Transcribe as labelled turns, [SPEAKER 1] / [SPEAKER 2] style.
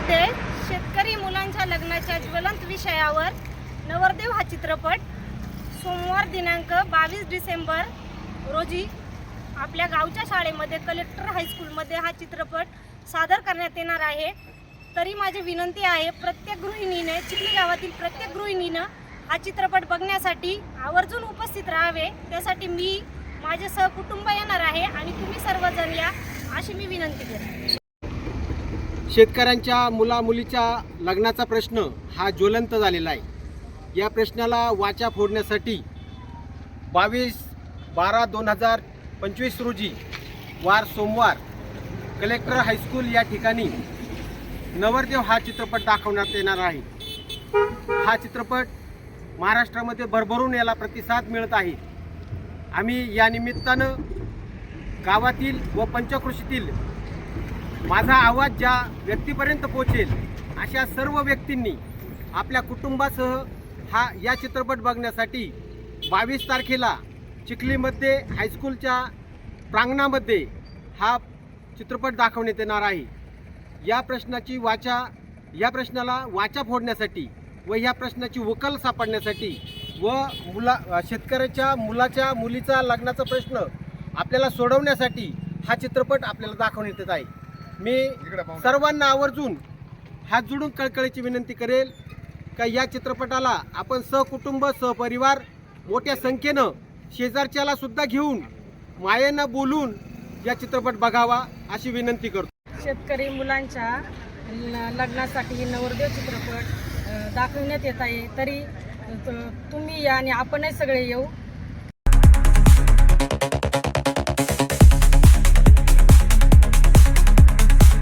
[SPEAKER 1] मध्ये शेतकरी मुलांच्या लग्नाच्या ज्वलंत विषयावर नवरदेव हा चित्रपट सोमवार दिनांक 22 डिसेंबर रोजी आपल्या गावच्या शाळेमध्ये कलेक्टर हायस्कूलमध्ये हा चित्रपट सादर करण्यात येणार आहे। तरी माझी विनंती आहे, प्रत्येक गृहिणीने, चिखली गावातील प्रत्येक गृहिणीनं हा चित्रपट बघण्यासाठी आवर्जून उपस्थित राहावे। त्यासाठी मी माझे सहकुटुंब येणार आहे आणि तुम्ही सर्वजण या अशी मी विनंती करते।
[SPEAKER 2] शेतकऱ्यांच्या मुला-मुलीच्या लग्नाचा प्रश्न हा ज्वलंत झालेला आहे। या प्रश्नाला वाचा फोडण्यासाठी 22/12/2025 रोजी वार सोमवार कलेक्टर हायस्कूल या ठिकाणी नवरदेव हा चित्रपट दाखवण्यात येणार आहे। हा चित्रपट महाराष्ट्रामध्ये भरभरून याला प्रतिसाद मिळत आहे। आम्ही या निमित्तानं गावातील व पंचक्रोशीतील माझा आवाज ज्या व्यक्तीपर्यंत पोहोचेल अशा सर्व व्यक्तींनी आपल्या कुटुंबासह या चित्रपट बघण्यासाठी 22 तारखेला चिखलीमध्ये हायस्कूलच्या प्रांगणामध्ये हा चित्रपट दाखवण्यात येणार आहे। या प्रश्नाला वाचा फोडण्यासाठी व या प्रश्नाची उकल सापडण्यासाठी व शेतकऱ्याच्या मुलीचा लग्नाचा प्रश्न आपल्याला सोडवण्यासाठी हा चित्रपट आपल्याला दाखवण्यात येत आहे। मी सर्वांना आवर्जून हात जोडून कळकळीची विनंती करेल का या चित्रपटाला आपण सहकुटुंब सहपरिवार मोठ्या संख्येनं शेजारच्याला सुद्धा घेऊन मायेनं बोलून या चित्रपट बघावा अशी विनंती करतो।
[SPEAKER 1] शेतकरी मुलांच्या लग्नासाठी नवरदेव चित्रपट दाखवण्यात येत आहे। तरी तुम्ही या आणि आपणही सगळे येऊ।